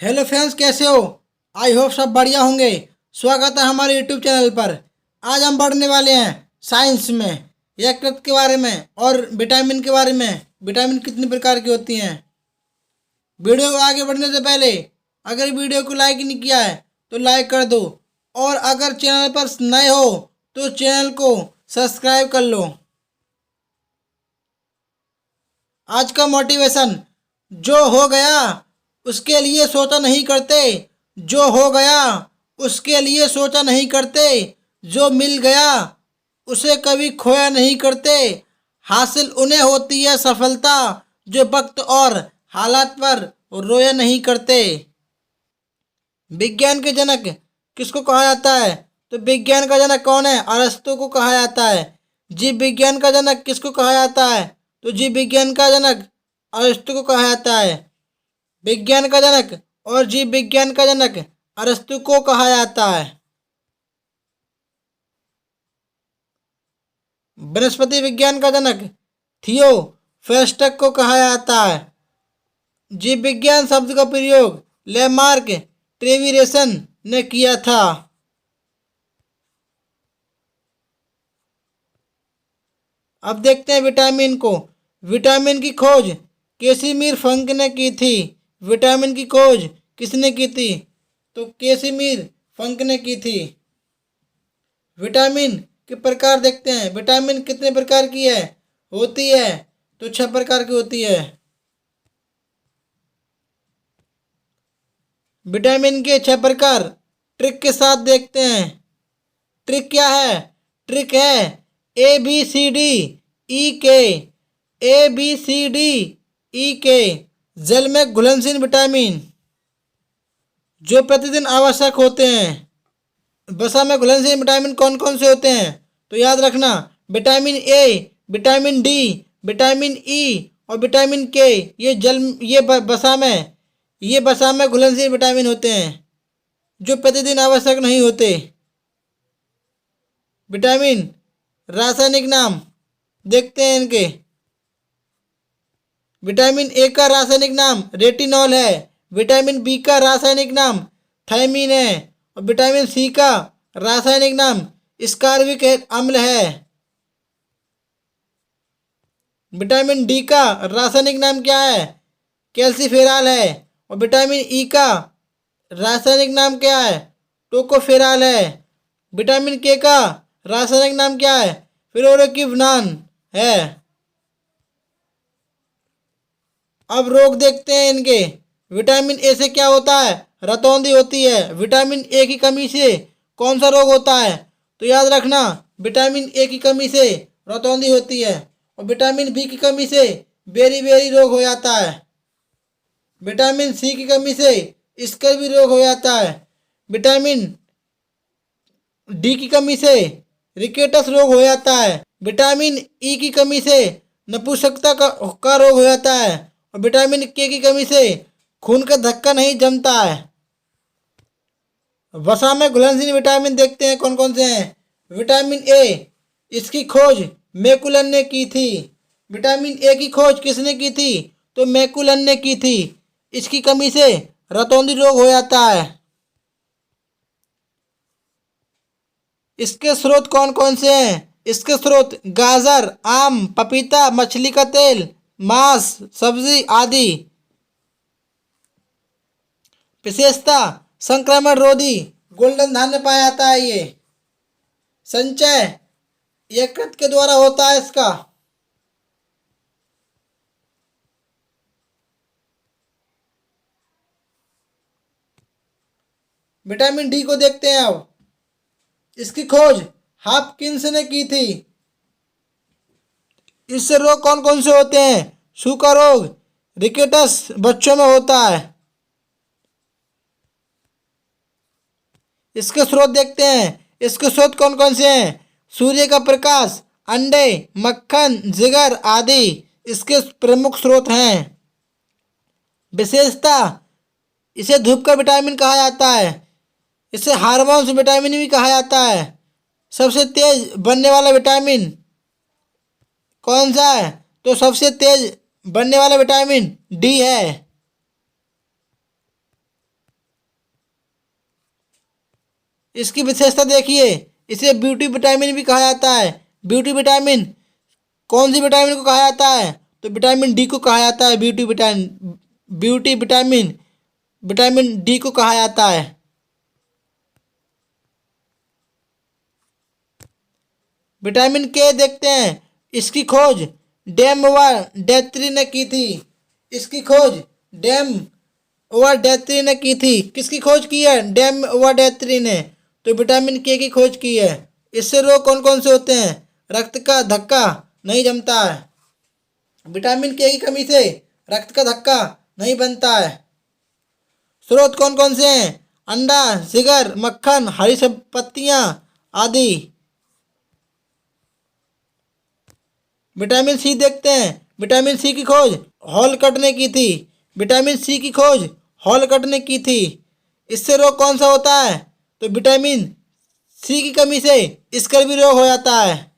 Hello friends, कैसे हो? I hope सब बढ़िया होंगे। स्वागत है हमारे यूट्यूब चैनल पर। आज हम पढ़ने वाले हैं साइंस में यकृत के बारे में और विटामिन के बारे में। विटामिन कितने प्रकार की होती हैं। वीडियो को आगे बढ़ने से पहले अगर वीडियो को लाइक नहीं किया है तो लाइक कर दो, और अगर चैनल पर नए हो तो चैनल को सब्सक्राइब कर लो। आज का मोटिवेशन: जो हो गया उसके लिए सोचा नहीं करते, जो हो गया उसके लिए सोचा नहीं करते, जो मिल गया उसे कभी खोया नहीं करते। हासिल उन्हें होती है सफलता जो वक्त और हालात पर रोया नहीं करते। विज्ञान के जनक किसको कहा जाता है? तो विज्ञान का जनक कौन है? अरस्तु को कहा जाता है। जीव विज्ञान का जनक किसको कहा जाता है? तो जीव विज्ञान का जनक अरस्तु को कहा जाता है। विज्ञान का जनक और जीव विज्ञान का जनक अरस्तु को कहा जाता है। वनस्पति विज्ञान का जनक थियोफ्रास्टस को कहा जाता है। जीव विज्ञान शब्द का प्रयोग लेमार्क ट्रेविरेसन ने किया था। अब देखते हैं विटामिन को। विटामिन की खोज कैसिमिर फंक ने की थी। विटामिन की खोज किसने की थी? तो कैसिमिर फंक ने की थी। विटामिन के प्रकार देखते हैं। विटामिन कितने प्रकार की है होती है? तो 6 प्रकार की होती है। विटामिन के 6 प्रकार ट्रिक के साथ देखते हैं। ट्रिक क्या है? ट्रिक है ABCDE के जल में घुलनशील विटामिन जो प्रतिदिन आवश्यक होते हैं। वसा में घुलनशील विटामिन कौन कौन से होते हैं? तो याद रखना, vitamin A, vitamin D, vitamin E और विटामिन के। ये वसा में घुलनशील विटामिन होते हैं जो प्रतिदिन आवश्यक नहीं होते। विटामिन रासायनिक नाम देखते हैं इनके। विटामिन ए का रासायनिक नाम रेटिनॉल है। विटामिन बी का रासायनिक नाम थायमीन है। और विटामिन सी का रासायनिक नाम स्कार्बिक अम्ल है। विटामिन डी का रासायनिक नाम क्या है? कैल्सीफेरॉल है। और विटामिन ई का रासायनिक नाम क्या है? टोकोफेरॉल है। विटामिन के का रासायनिक नाम क्या है? फ्लोरोक्विनोन है। अब रोग देखते हैं इनके। विटामिन ए से क्या होता है? रतौंधी होती है। विटामिन ए की कमी से कौन सा रोग होता है? तो याद रखना, विटामिन ए की कमी से रतौंधी होती है। और विटामिन बी की कमी से बेरी रोग हो जाता है। विटामिन सी की कमी से स्कर्वी रोग हो जाता है। विटामिन डी की कमी से रिकेटस रोग हो जाता है। विटामिन ई की कमी से नपुंसकता का रोग हो जाता है। और विटामिन के की कमी से खून का धक्का नहीं जमता है। वसा में घुलनशील विटामिन देखते हैं कौन कौन से हैं। विटामिन ए, इसकी खोज मैकुलन ने की थी। विटामिन ए की खोज किसने की थी? तो मैकुलन ने की थी। इसकी कमी से रतौंधी रोग हो जाता है। इसके स्रोत कौन कौन से हैं? इसके स्रोत गाजर, आम, पपीता, मछली का तेल, मांस, सब्जी आदि। विशेषता संक्रमण रोधी गोल्डन धान्य पाया जाता है। ये संचय यकृत के द्वारा होता है इसका। विटामिन डी को देखते हैं अब। इसकी खोज हॉपकिंस ने की थी। इससे रोग कौन कौन से होते हैं? सूखा रोग, रिकेटस बच्चों में होता है। इसके स्रोत देखते हैं। इसके स्रोत कौन कौन से हैं? सूर्य का प्रकाश, अंडे, मक्खन, जिगर आदि इसके प्रमुख स्रोत हैं। विशेषता इसे धूप का विटामिन कहा जाता है। इसे हार्मोन्स विटामिन भी कहा जाता है। सबसे तेज बनने वाला विटामिन कौन सा है? तो सबसे तेज बनने वाला विटामिन डी है। इसकी विशेषता देखिए, इसे ब्यूटी विटामिन भी कहा जाता है। ब्यूटी विटामिन, कौन सी विटामिन को कहा जाता है? तो विटामिन डी को कहा जाता है beauty vitamin. Beauty vitamin vitamin D को कहा जाता है। विटामिन के देखते हैं, इसकी खोज डेम व डेत्री ने की थी। इसकी खोज डेम व डेत्री ने की थी। किसकी खोज की है? डेम व डेत्री ने। तो विटामिन के की खोज की है। इससे रोग कौन कौन से होते हैं? रक्त का धक्का नहीं जमता है। विटामिन के की कमी से रक्त का धक्का नहीं बनता है। स्रोत कौन कौन से हैं? अंडा, जिगर, मक्खन, हरी पत्तियां आदि। विटामिन सी देखते हैं। विटामिन सी की खोज हॉलकट ने की थी। विटामिन सी की खोज हॉलकट ने की थी। इससे रोग कौन सा होता है? तो विटामिन सी की कमी से स्कर्वी रोग हो जाता है।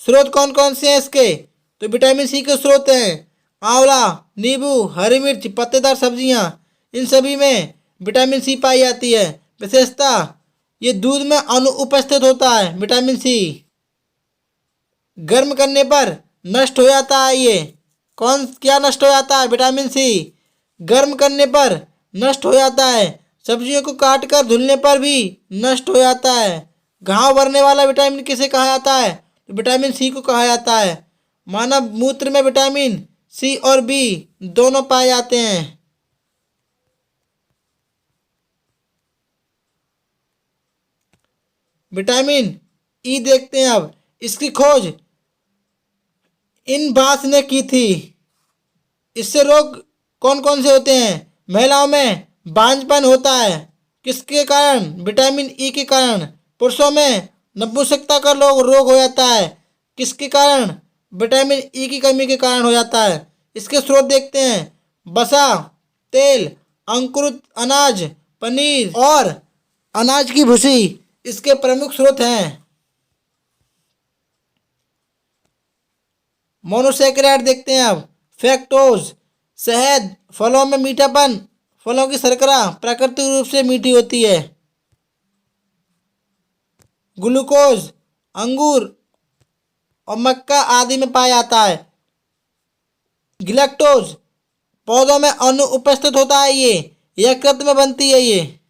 स्रोत कौन कौन से हैं इसके? तो विटामिन सी के स्रोत हैं आंवला, नींबू, हरी मिर्च, पत्तेदार सब्जियां। इन सभी में विटामिन सी पाई जाती है। विशेषता, ये दूध में अनुपस्थित होता है विटामिन सी। गर्म करने पर नष्ट हो जाता है। ये कौन क्या नष्ट हो जाता है? विटामिन सी गर्म करने पर नष्ट हो जाता है। सब्जियों को काट कर धुलने पर भी नष्ट हो जाता है। घाव भरने वाला विटामिन किसे कहा जाता है? तो विटामिन सी को कहा जाता है। मानव मूत्र में विटामिन सी और बी दोनों पाए जाते हैं। विटामिन ई देखते हैं अब। इसकी खोज इन बास ने की थी। इससे रोग कौन कौन से होते हैं? महिलाओं में बांझपन होता है। किसके कारण? विटामिन ई के कारण। पुरुषों में नपुंसकता का रोग हो जाता है। किसके कारण? विटामिन ई की कमी के कारण हो जाता है। इसके स्रोत देखते हैं, वसा, तेल, अंकुरित अनाज, पनीर और अनाज की भूसी इसके प्रमुख स्रोत हैं। मोनोसेकेराइड देखते हैं अब। फैक्टोज, शहद, फलों में मीठापन, फलों की शर्करा प्राकृतिक रूप से मीठी होती है। ग्लूकोज, अंगूर और मक्का आदि में पाया जाता है। गिलैक्टोज, पौधों में अनुपस्थित होता है। ये यकृत में बनती है। ये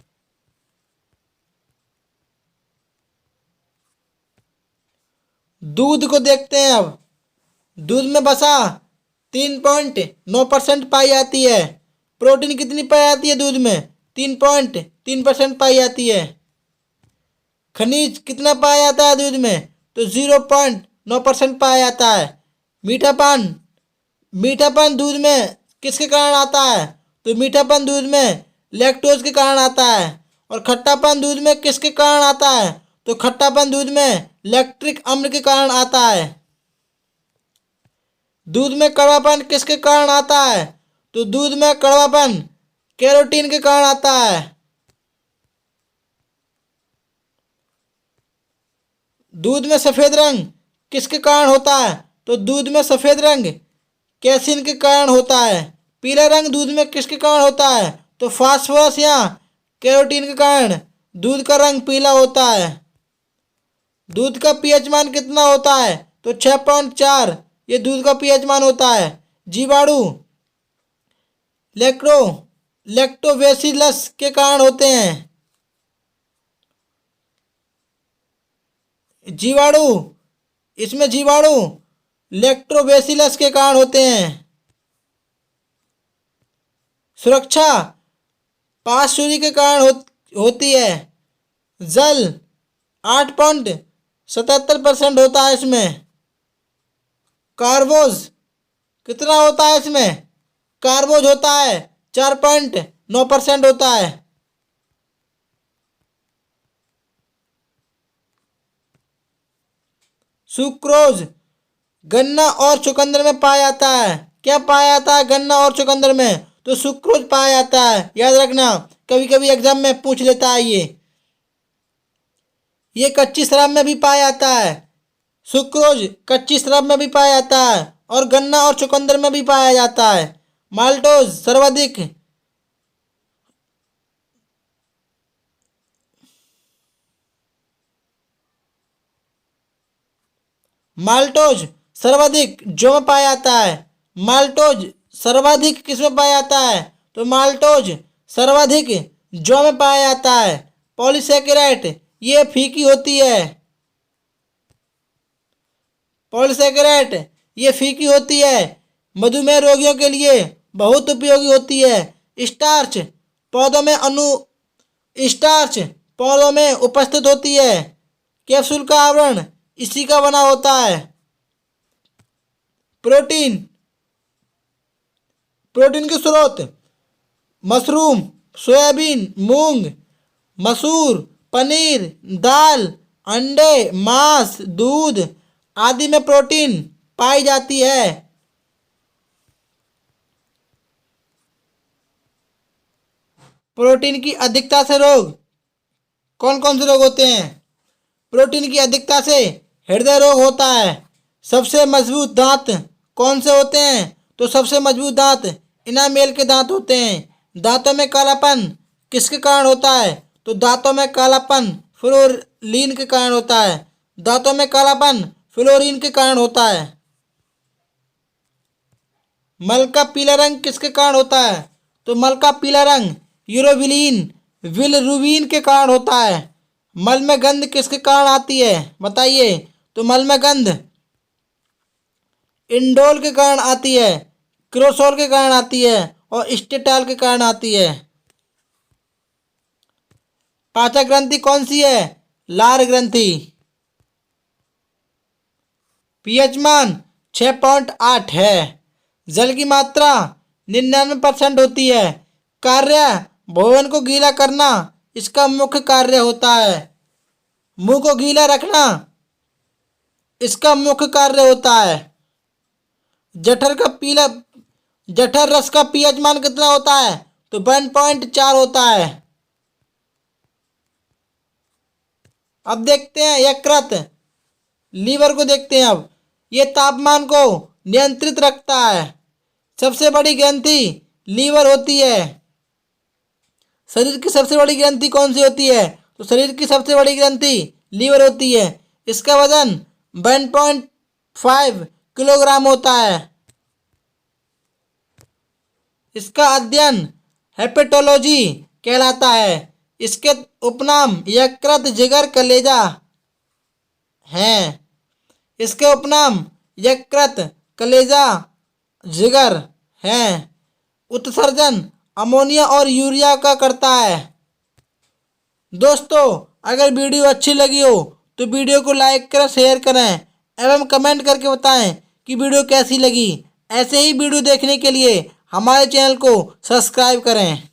दूध को देखते हैं अब। दूध में वसा 3.9% पाई जाती है। प्रोटीन कितनी पाई जाती है दूध में? 3.3% पाई जाती है। खनिज कितना पाया जाता है दूध में? तो 0.9% पाया जाता है। मीठापन, मीठापन दूध में किसके कारण आता है? तो मीठापन दूध में लैक्टोज के कारण आता है। और खट्टापन दूध में किसके कारण आता है? तो खट्टापन दूध में लैक्टिक अम्ल के कारण आता है। दूध में कड़वापन किसके कारण आता है? तो दूध में कड़वापन कैरोटीन के कारण आता है। दूध में सफेद रंग किसके कारण होता है? तो दूध में सफेद रंग कैसीन के कारण होता है। पीला रंग दूध में किसके कारण होता है? तो फास्फोरस या कैरोटीन के कारण दूध का रंग पीला होता है। दूध का पीएच मान कितना होता है? तो 6.4 ये दूध का पीएच मान होता है। जीवाणु लैक्टोबैसिलस के कारण होते हैं। जीवाणु, इसमें जीवाणु लैक्टोबैसिलस के कारण होते हैं। सुरक्षा पार्श्वी के कारण होती है। जल 8.77% होता है इसमें। कार्बोज कितना होता है इसमें? कार्बोज होता है 4.9% होता है। सुक्रोज गन्ना और चुकंदर में पाया जाता है। क्या पाया जाता है गन्ना और चुकंदर में? तो सुक्रोज पाया जाता है। याद रखना, कभी कभी एग्जाम में पूछ लेता है ये कच्ची शराब में भी पाया जाता है। सुक्रोज कच्ची शराब में भी पाया जाता है और गन्ना और चुकंदर में भी पाया जाता है। माल्टोज सर्वाधिक माल्टोज सर्वाधिक जो में पाया जाता है? माल्टोज सर्वाधिक किस में पाया जाता है? तो माल्टोज सर्वाधिक जो में पाया जाता है। पॉलीसेकेराइड ये फीकी होती है। पॉलीसेकेराइड ये फीकी होती है। मधुमेह रोगियों के लिए बहुत उपयोगी होती है। स्टार्च पौधों में स्टार्च पौधों में उपस्थित होती है। कैप्सूल का आवरण इसी का बना होता है। प्रोटीन प्रोटीन के स्रोत मशरूम, सोयाबीन, मूंग, मसूर, पनीर, दाल, अंडे, मांस, दूध आदि में प्रोटीन पाई जाती है। प्रोटीन की अधिकता से रोग कौन कौन से रोग होते हैं? प्रोटीन की अधिकता से हृदय रोग होता है। सबसे मजबूत दांत कौन से होते हैं? तो सबसे मजबूत दांत इनामेल के दांत होते हैं। दांतों में कालापन किसके कारण होता है? तो दांतों में कालापन फ्लोरीन के कारण होता है। दांतों में कालापन फ्लोरीन के कारण होता है। मल का पीला रंग किसके कारण होता है? तो मल का पीला रंग यूरोबिलिन बिलिरुबिन के कारण होता है। मल में गंध किसके कारण आती है? बताइए। तो मल में गंध इंडोल के कारण आती है, क्रोसोल के कारण आती है और स्टेटॉल के कारण आती है। पाचक ग्रंथि कौन सी है? लार ग्रंथि। पीएच मान 6.8 है। जल की मात्रा 99% होती है। कार्य भोजन को गीला करना इसका मुख्य कार्य होता है। मुंह को गीला रखना इसका मुख्य कार्य होता है। जठर रस का पीएच मान कितना होता है? तो 1.4 होता है। अब देखते हैं यकृत, लीवर को देखते हैं। अब ये तापमान को नियंत्रित रखता है। सबसे बड़ी ग्रंथि लीवर होती है। शरीर की सबसे बड़ी ग्रंथि कौन सी होती है? तो शरीर की सबसे बड़ी ग्रंथि लीवर होती है। इसका वजन 1.5 किलोग्राम होता है। इसका अध्ययन हेपेटोलॉजी कहलाता है। इसके उपनाम यकृत, जिगर, कलेजा हैं। इसके उपनाम यकृत, कलेजा, जिगर हैं। उत्सर्जन अमोनिया और यूरिया का करता है। दोस्तों, अगर वीडियो अच्छी लगी हो तो वीडियो को लाइक करें, शेयर करें एवं कमेंट करके बताएं कि वीडियो कैसी लगी। ऐसे ही वीडियो देखने के लिए हमारे चैनल को सब्सक्राइब करें।